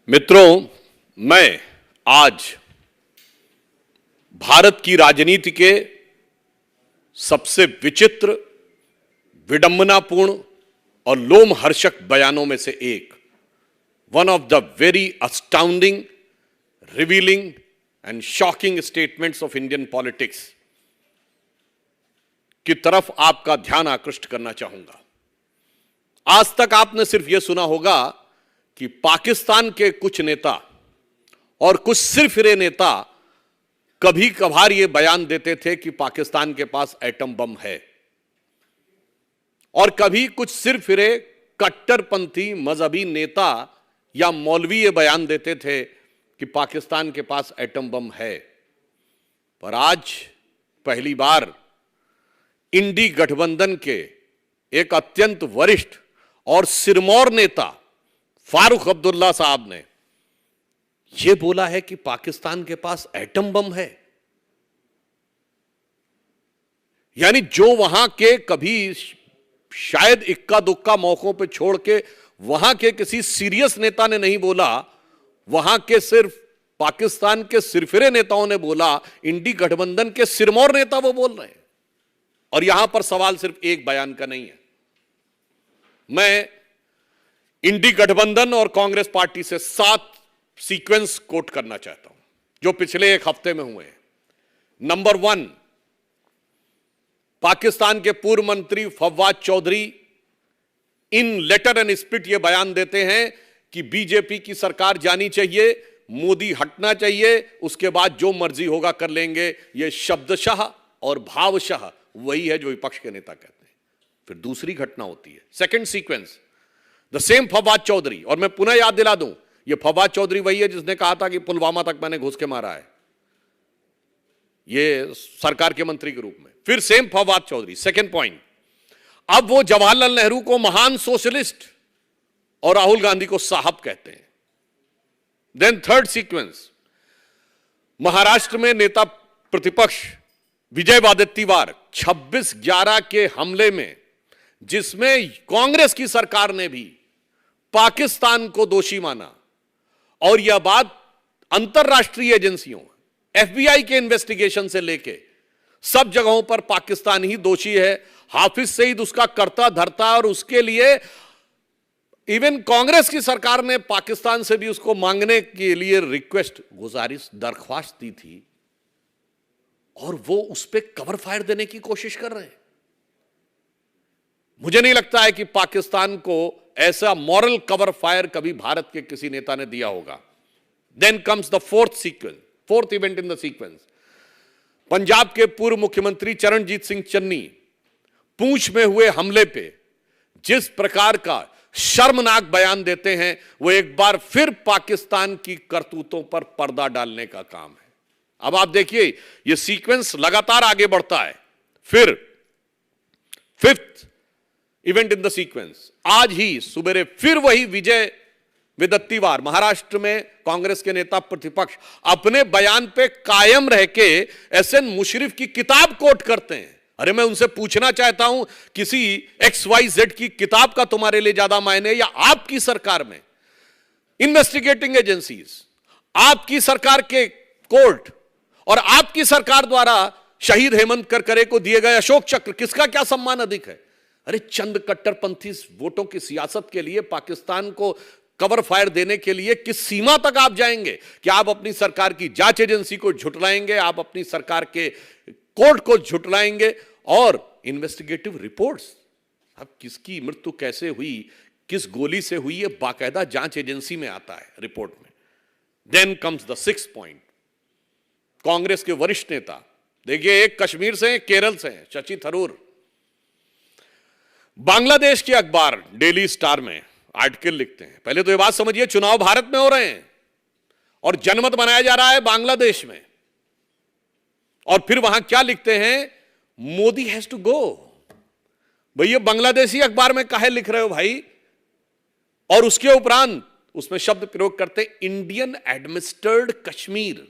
मित्रों, मैं आज भारत की राजनीति के सबसे विचित्र, विडंबनापूर्ण और लोमहर्षक बयानों में से एक, one of the very astounding, revealing and shocking statements of Indian politics की तरफ आपका ध्यान आकृष्ट करना चाहूंगा। आज तक आपने सिर्फ यह सुना होगा कि पाकिस्तान के कुछ नेता और कुछ सिरफिरे नेता कभी कभार यह बयान देते थे कि पाकिस्तान के पास एटम बम है, और कभी कुछ सिरफिरे कट्टरपंथी मजहबी नेता या मौलवी ये बयान देते थे कि पाकिस्तान के पास एटम बम है। पर आज पहली बार इंडी गठबंधन के एक अत्यंत वरिष्ठ और सिरमौर नेता फारूक अब्दुल्ला साहब ने यह बोला है कि पाकिस्तान के पास एटम बम है। यानी जो वहां के कभी शायद इक्का दुक्का मौकों पे छोड़ के वहां के किसी सीरियस नेता ने नहीं बोला, वहां के सिर्फ पाकिस्तान के सिरफिरे नेताओं ने बोला, इंडी गठबंधन के सिरमौर नेता वो बोल रहे हैं। और यहां पर सवाल सिर्फ एक बयान का नहीं है। मैं इंडी गठबंधन और कांग्रेस पार्टी से 7 सीक्वेंस कोट करना चाहता हूं जो पिछले एक हफ्ते में हुए हैं। नंबर 1, पाकिस्तान के पूर्व मंत्री फवाद चौधरी इन लेटर एंड स्पिरिट यह बयान देते हैं कि बीजेपी की सरकार जानी चाहिए, मोदी हटना चाहिए, उसके बाद जो मर्जी होगा कर लेंगे। यह शब्दशः और भावशः वही है जो विपक्ष के नेता कहते हैं। फिर दूसरी घटना होती है, second sequence, the same Fawad Chaudhry. और मैं पुनः याद दिला दूं, यह फवाद चौधरी वही है जिसने कहा था कि पुलवामा तक मैंने घुस के मारा है, यह सरकार के मंत्री के रूप में। फिर same Fawad Chaudhry, second point, अब वो जवाहरलाल नेहरू को महान सोशलिस्ट और राहुल गांधी को साहब कहते हैं। देन थर्ड सीक्वेंस, महाराष्ट्र में नेता प्रतिपक्ष विजय वडेट्टीवार 26/11 के हमले में, जिसमें कांग्रेस की सरकार ने भी पाकिस्तान को दोषी माना, और यह बात अंतरराष्ट्रीय एजेंसियों, एफबीआई के इन्वेस्टिगेशन से लेके सब जगहों पर पाकिस्तान ही दोषी है। हाफिज सईद उसका कर्ता धर्ता, और उसके लिए इवन कांग्रेस की सरकार ने पाकिस्तान से भी उसको मांगने के लिए रिक्वेस्ट, गुजारिश, दरख्वास्त दी थी, और वो उस पर कवर फायर देने की कोशिश कर रहे हैं। मुझे नहीं लगता है कि पाकिस्तान को ऐसा मॉरल कवर फायर कभी भारत के किसी नेता ने दिया होगा। Then comes the fourth sequence, fourth event in the sequence, Punjab के पूर्व मुख्यमंत्री चरणजीत सिंह चन्नी पूंछ में हुए हमले पे जिस प्रकार का शर्मनाक बयान देते हैं, वो एक बार फिर पाकिस्तान की करतूतों पर पर्दा डालने का काम है। अब आप देखिए, ये सीक्वेंस लगातार आगे बढ़ता है। फिर fifth event in the sequence, आज ही सुबेरे फिर वही विजय वडेट्टीवार, महाराष्ट्र में कांग्रेस के नेता प्रतिपक्ष, अपने बयान पे कायम रह के एसएन मुशर्रफ की किताब कोट करते हैं। अरे मैं उनसे पूछना चाहता हूं, किसी XYZ की किताब का तुम्हारे लिए ज्यादा मायने, या आपकी सरकार में इन्वेस्टिगेटिंग एजेंसीज, आपकी सरकार के कोर्ट और आपकी सरकार द्वारा शहीद हेमंत करकरे को दिए गए अशोक चक्र, किसका क्या सम्मान अधिक है? अरे चंद कट्टरपंथी वोटों की सियासत के लिए पाकिस्तान को कवर फायर देने के लिए किस सीमा तक आप जाएंगे? क्या आप अपनी सरकार की जांच एजेंसी को झुटलाएंगे, आप अपनी सरकार के कोर्ट को झुटलाएंगे, और इन्वेस्टिगेटिव रिपोर्ट्स, अब किसकी मृत्यु कैसे हुई, किस गोली से हुई, ये बाकायदा जांच एजेंसी में आता है रिपोर्ट में। Then comes the sixth point, Congress के वरिष्ठ नेता, देखिए एक कश्मीर से, केरल से, शशि थरूर, बांग्लादेश के अखबार डेली स्टार में आर्टिकल लिखते हैं। पहले तो यह बात समझिए, चुनाव भारत में हो रहे हैं और जनमत बनाया जा रहा है बांग्लादेश में, और फिर वहां क्या लिखते हैं, मोदी हैज टू गो। भैया बांग्लादेशी अखबार में काहे लिख रहे हो भाई? और उसके उपरांत उसमें शब्द प्रयोग करते, इंडियन एडमिनिस्ट्रेटेड कश्मीर।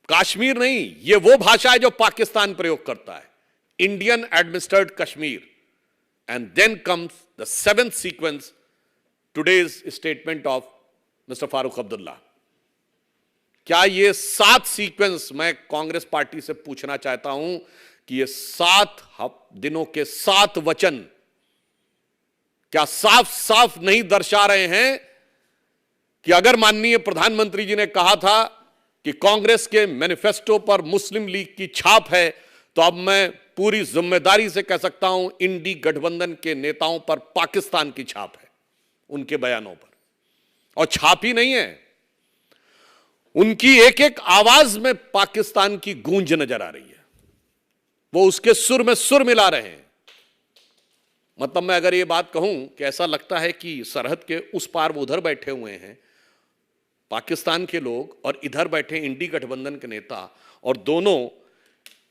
कश्मीर नहीं, यह वो भाषा है जो पाकिस्तान प्रयोग करता है, Indian administered Kashmir. And then comes the seventh sequence, today's statement of Mr. Farooq Abdullah. क्या ये 7 सीक्वेंस, मैं कांग्रेस पार्टी से पूछना चाहता हूं कि ये 7 दिनों के 7 वचन क्या साफ साफ नहीं दर्शा रहे हैं कि अगर माननीय प्रधानमंत्री जी ने कहा था कि कांग्रेस के मैनिफेस्टो पर मुस्लिम लीग की छाप है, तो अब मैं पूरी जिम्मेदारी से कह सकता हूं इंडी गठबंधन के नेताओं पर पाकिस्तान की छाप है, उनके बयानों पर। और छाप ही नहीं है, उनकी एक एक आवाज में पाकिस्तान की गूंज नजर आ रही है, वो उसके सुर में सुर मिला रहे हैं। मतलब मैं अगर ये बात कहूं कि ऐसा लगता है कि सरहद के उस पार वो उधर बैठे हुए हैं पाकिस्तान के लोग और इधर बैठे इंडी गठबंधन के नेता, और दोनों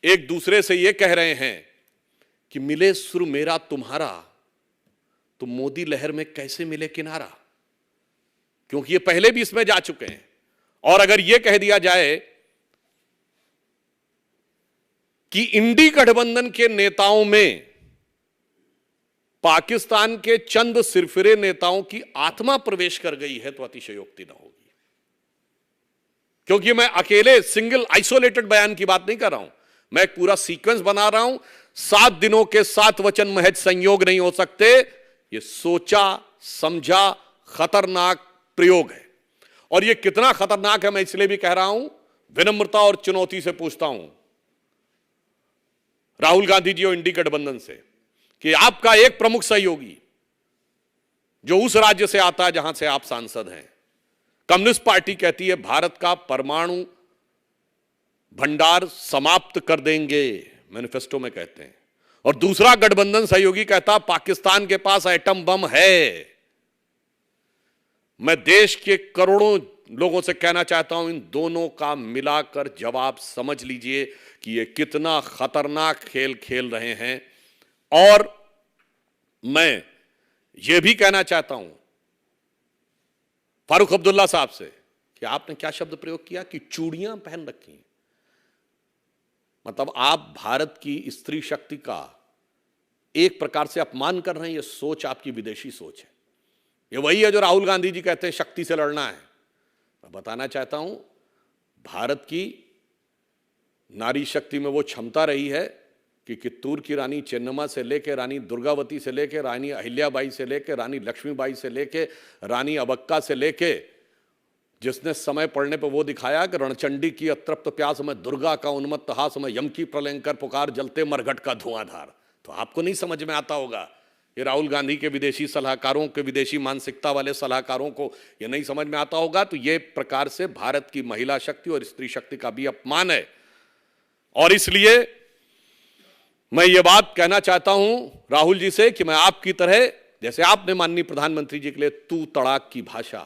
एक दूसरे से ये कह रहे हैं कि मिले सुर मेरा तुम्हारा तो मोदी लहर में कैसे मिले किनारा, क्योंकि ये पहले भी इसमें जा चुके हैं। और अगर यह कह दिया जाए कि इंडी गठबंधन के नेताओं में पाकिस्तान के चंद सिरफिरे नेताओं की आत्मा प्रवेश कर गई है, तो अतिशयोक्ति न होगी। क्योंकि मैं अकेले सिंगल आइसोलेटेड बयान की बात नहीं कर रहा हूं, मैं एक पूरा सीक्वेंस बना रहा हूं। 7 दिनों के 7 वचन महज संयोग नहीं हो सकते, यह सोचा समझा खतरनाक प्रयोग है। और यह कितना खतरनाक है मैं इसलिए भी कह रहा हूं, विनम्रता और चुनौती से पूछता हूं राहुल गांधी जी और इंडी गठबंधन से कि आपका एक प्रमुख सहयोगी जो उस राज्य से आता है जहां से आप सांसद हैं, कम्युनिस्ट पार्टी कहती है भारत का परमाणु भंडार समाप्त कर देंगे, मैनिफेस्टो में कहते हैं, और दूसरा गठबंधन सहयोगी कहता पाकिस्तान के पास एटम बम है। मैं देश के करोड़ों लोगों से कहना चाहता हूं, इन दोनों का मिलाकर जवाब समझ लीजिए कि ये कितना खतरनाक खेल खेल रहे हैं। और मैं ये भी कहना चाहता हूं फारूक अब्दुल्ला साहब से कि आपने क्या शब्द प्रयोग किया कि चूड़ियां पहन रखी हैं। मतलब आप भारत की स्त्री शक्ति का एक प्रकार से अपमान कर रहे हैं। यह सोच आपकी विदेशी सोच है। ये वही है जो राहुल गांधी जी कहते हैं शक्ति से लड़ना है। मैं बताना चाहता हूं, भारत की नारी शक्ति में वो क्षमता रही है कि कित्तूर की रानी चेन्नम्मा से लेकर रानी दुर्गावती से लेकर रानी अहिल्याबाई से लेकर रानी लक्ष्मीबाई से लेकर रानी अबक्का से लेकर, जिसने समय पड़ने पर वो दिखाया कि रणचंडी की अतृप्त प्यास में दुर्गा का उन्मत्त हास में यम की प्रलयंकर पुकार जलते मरघट का धुआंधार। तो आपको नहीं समझ में आता होगा, ये राहुल गांधी के विदेशी सलाहकारों के, विदेशी मानसिकता वाले सलाहकारों को ये नहीं समझ में आता होगा। तो ये प्रकार से भारत की महिला शक्ति और स्त्री शक्ति का भी अपमान है। और इसलिए मैं ये बात कहना चाहता हूं राहुल जी से कि मैं आपकी तरह, जैसे आपने माननीय प्रधानमंत्री जी के लिए तू तड़ाक की भाषा,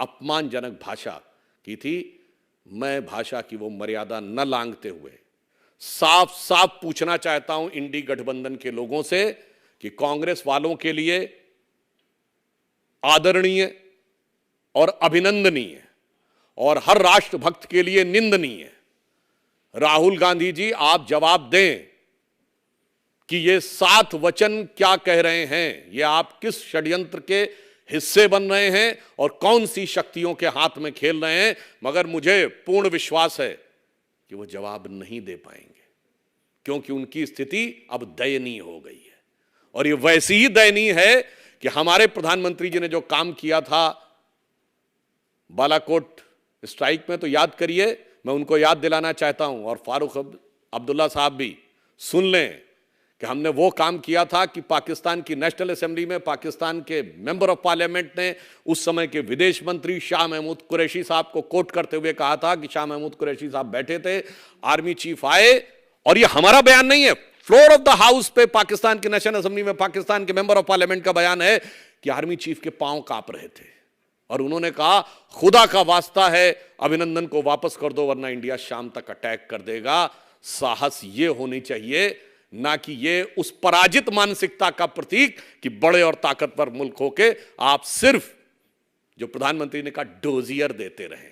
अपमानजनक भाषा की थी, मैं भाषा की वो मर्यादा न लांघते हुए साफ साफ पूछना चाहता हूं इंडी गठबंधन के लोगों से कि कांग्रेस वालों के लिए आदरणीय और अभिनंदनीय और हर राष्ट्रभक्त के लिए निंदनीय राहुल गांधी जी, आप जवाब दें कि ये 7 वचन क्या कह रहे हैं, ये आप किस षड्यंत्र के हिस्से बन रहे हैं और कौन सी शक्तियों के हाथ में खेल रहे हैं। मगर मुझे पूर्ण विश्वास है कि वो जवाब नहीं दे पाएंगे, क्योंकि उनकी स्थिति अब दयनीय हो गई है। और ये वैसी ही दयनीय है कि हमारे प्रधानमंत्री जी ने जो काम किया था बालाकोट स्ट्राइक में, तो याद करिए, मैं उनको याद दिलाना चाहता हूं और फारूक अब्दुल्ला साहब भी सुन लें कि हमने वो काम किया था कि पाकिस्तान की नेशनल असेंबली में पाकिस्तान के मेंबर ऑफ पार्लियामेंट ने उस समय के विदेश मंत्री शाह महमूद कुरैशी साहब को कोट करते हुए कहा था कि शाह महमूद कुरैशी साहब बैठे थे, आर्मी चीफ आए, और ये हमारा बयान नहीं है, फ्लोर ऑफ द हाउस पे पाकिस्तान की नेशनल असेंबली में पाकिस्तान के मेंबर ऑफ पार्लियामेंट का बयान है कि आर्मी चीफ के पांव कांप रहे थे और उन्होंने कहा खुदा का वास्ता है अभिनंदन को वापस कर दो वरना इंडिया शाम तक अटैक कर देगा। साहस ये होनी चाहिए, ना कि ये उस पराजित मानसिकता का प्रतीक कि बड़े और ताकतवर मुल्क होके आप सिर्फ, जो प्रधानमंत्री ने कहा, डोजियर देते रहे।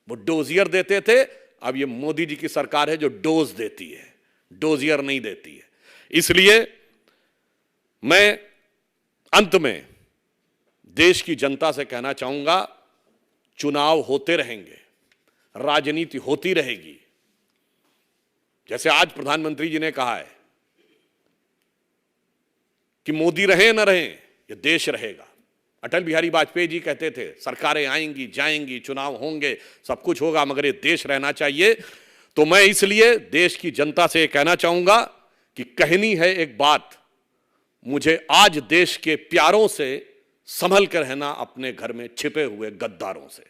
वो डोजियर देते थे, अब ये मोदी जी की सरकार है जो डोज देती है, डोजियर नहीं देती है। इसलिए मैं अंत में देश की जनता से कहना चाहूंगा, चुनाव होते रहेंगे, राजनीति होती रहेगी। जैसे आज प्रधानमंत्री जी ने कहा है कि मोदी रहे न रहे, ये देश रहेगा। अटल बिहारी वाजपेयी जी कहते थे सरकारें आएंगी जाएंगी, चुनाव होंगे, सब कुछ होगा, मगर ये देश रहना चाहिए। तो मैं इसलिए देश की जनता से कहना चाहूंगा कि कहनी है एक बात, मुझे आज देश के प्यारों से संभल कर रहना, अपने घर में छिपे हुए गद्दारों से।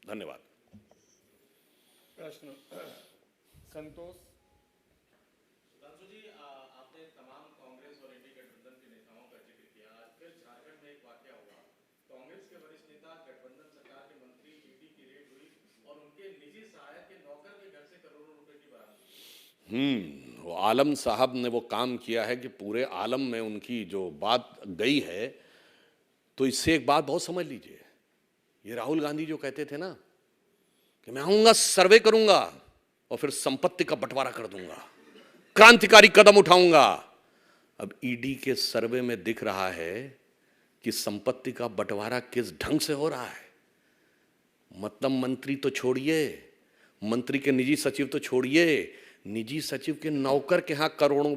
धन्यवाद। प्रश्न संतोष। जी, आपने तमाम कांग्रेस और इंडी गठबंधन के नेताओं का जिक्र किया। आज फिर झारखंड में एक वाकया हुआ, कांग्रेस के वरिष्ठ नेता गठबंधन सरकार के मंत्री ईडी की रेड हुई और उनके निजी सहायक के नौकर के घर से करोड़ों रुपए की बरामदगी। वो आलम साहब ने वो काम किया है कि पूरे आलम में उनकी जो बात गई है, तो इससे एक बात बहुत समझ लीजिए, ये राहुल गांधी जो कहते थे ना कि मैं आऊंगा, सर्वे करूंगा और फिर संपत्ति का बंटवारा कर दूंगा, क्रांतिकारी कदम उठाऊंगा। अब ईडी के सर्वे में दिख रहा है कि संपत्ति का बंटवारा किस ढंग से हो रहा है। मतलब मंत्री तो छोड़िए, मंत्री के निजी सचिव तो छोड़िए, निजी सचिव के नौकर के यहां करोड़ों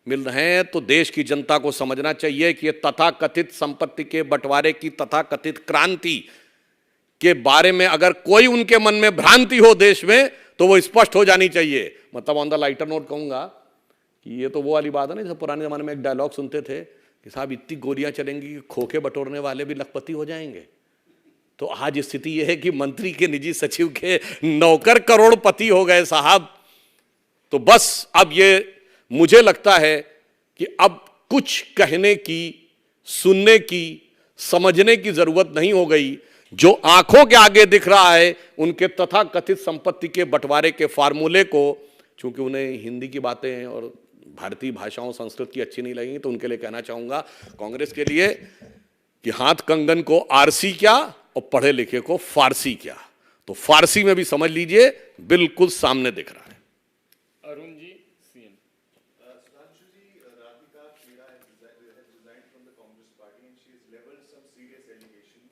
मिल रहे हैं। तो देश की जनता को समझना चाहिए कि ये तथाकथित संपत्ति के बंटवारे की तथाकथित क्रांति के बारे में अगर कोई उनके मन में भ्रांति हो देश में, तो वो स्पष्ट हो जानी चाहिए। मतलब ऑन द लाइटर नोट कहूंगा कि ये तो वो वाली बात है ना, जैसे पुराने जमाने में एक डायलॉग सुनते थे कि साहब इतनी गोलियां चलेंगी कि खोखे बटोरने वाले भी लखपति हो जाएंगे। तो आज स्थिति यह है कि मंत्री के निजी सचिव के नौकर करोड़पति हो गए साहब। तो बस अब ये मुझे लगता है कि अब कुछ कहने की, सुनने की, समझने की जरूरत नहीं हो गई। जो आंखों के आगे दिख रहा है, उनके तथाकथित संपत्ति के बंटवारे के फार्मूले को, चूंकि उन्हें हिंदी की बातें और भारतीय भाषाओं संस्कृत की अच्छी नहीं लगेंगी, तो उनके लिए कहना चाहूंगा कांग्रेस के लिए कि हाथ कंगन को आरसी क्या और पढ़े लिखे को फारसी क्या। तो फारसी में भी समझ लीजिए, बिल्कुल सामने दिख रहा है। Arun ji CM. Sudhanshu ji, Radhika Khera has resigned from the Congress party and she has leveled some serious allegations.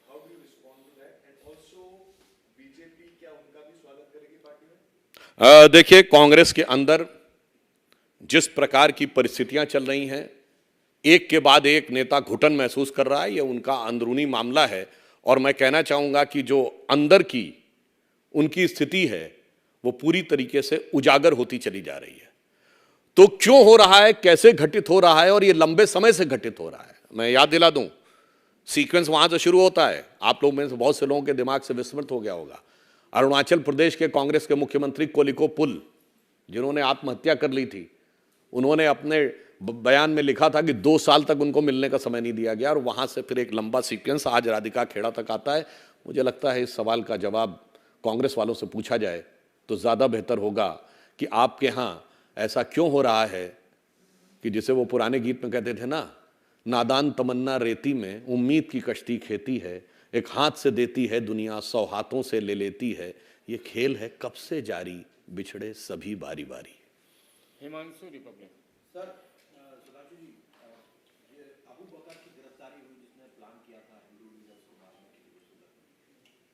How do you respond to that? And also, BJP क्या उनका भी स्वागत करेगी पार्टी में? देखिए, कांग्रेस के अंदर जिस प्रकार की परिस्थितियां चल रही हैं, एक के बाद एक नेता घुटन महसूस कर रहा है, यह उनका अंदरूनी मामला है। और मैं कहना चाहूंगा कि जो अंदर की उनकी स्थिति है वो पूरी तरीके से उजागर होती चली जा रही है। तो क्यों हो रहा है, कैसे घटित हो रहा है, और ये लंबे समय से घटित हो रहा है। मैं याद दिला दूं, सीक्वेंस वहां से शुरू होता है। आप लोग में से बहुत से लोगों के दिमाग से विस्मृत हो गया होगा। अरुणाचल प्रदेश के कांग्रेस के मुख्यमंत्री कोलिको पुल, जिन्होंने आत्महत्या कर ली थी, उन्होंने अपने बयान में लिखा था कि 2 साल तक उनको मिलने का समय नहीं दिया गया, और वहां से फिर एक लंबा सीक्वेंस आज राधिका खेड़ा तक आता है। मुझे लगता है इस सवाल का जवाब कांग्रेस वालों से पूछा जाए तो ज़्यादा बेहतर होगा कि आपके यहाँ ऐसा क्यों हो रहा है कि जिसे वो पुराने गीत में कहते थे ना, नादान तमन्ना रेती में उम्मीद की कश्ती खेती है, एक हाथ से देती है दुनिया 100 हाथों से ले लेती है, ये खेल है कब से जारी, बिछड़े सभी बारी बारी। हिमांशु रिपब्लिक। सर, सुधांशु जी, ये अबू बकर की गिरफ्तारी हुई जिसने प्लान किया था हिंदू लीडर्स को मारने के लिए सूरत में,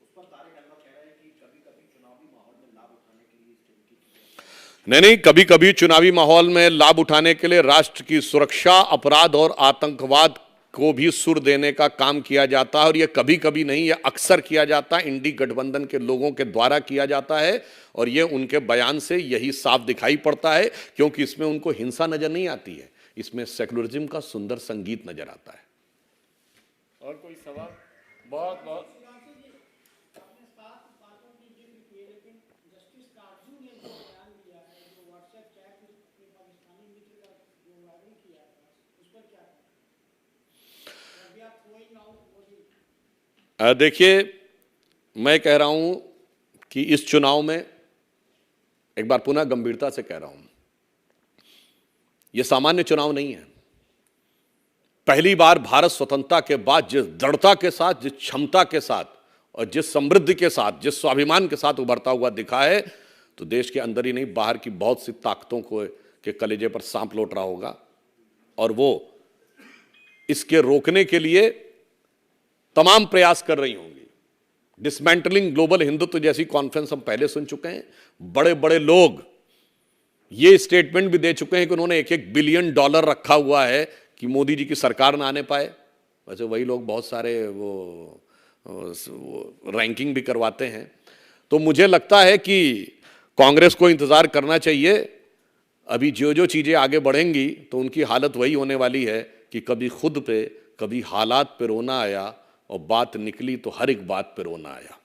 उस पर तारिक अनवर कह रहे हैं कि कभी कभी चुनावी माहौल में लाभ उठाने के लिए इस तरीके की नहीं, कभी कभी चुनावी माहौल में लाभ उठाने के लिए राष्ट्र की सुरक्षा, अपराध और आतंकवाद को भी सुर देने का काम किया जाता है। और यह कभी कभी नहीं, यह अक्सर किया जाता है, इंडी गठबंधन के लोगों के द्वारा किया जाता है। और यह उनके बयान से यही साफ दिखाई पड़ता है, क्योंकि इसमें उनको हिंसा नजर नहीं आती है, इसमें सेकुलरिज्म का सुंदर संगीत नजर आता है। और कोई सवाल? बहुत बहुत देखिए, मैं कह रहा हूं कि इस चुनाव में, एक बार पुनः गंभीरता से कह रहा हूं, यह सामान्य चुनाव नहीं है। पहली बार भारत स्वतंत्रता के बाद जिस दृढ़ता के साथ, जिस क्षमता के साथ और जिस समृद्धि के साथ, जिस स्वाभिमान के साथ उभरता हुआ दिखा है, तो देश के अंदर ही नहीं, बाहर की बहुत सी ताकतों को के कलेजे पर सांप लौट रहा होगा। और वो इसके रोकने के लिए तमाम प्रयास कर रही होंगी। डिसमेंटलिंग ग्लोबल हिंदुत्व जैसी कॉन्फ्रेंस हम पहले सुन चुके हैं। बड़े बड़े लोग ये स्टेटमेंट भी दे चुके हैं कि उन्होंने $1-1 बिलियन रखा हुआ है कि मोदी जी की सरकार ना आने पाए। वैसे वही लोग बहुत सारे वो रैंकिंग भी करवाते हैं। तो मुझे लगता है कि कांग्रेस को इंतजार करना चाहिए। अभी जो जो चीजें आगे बढ़ेंगी तो उनकी हालत वही होने वाली है कि कभी खुद पे, कभी हालात पे रोना आया, और बात निकली तो हर एक बात पे रोना आया।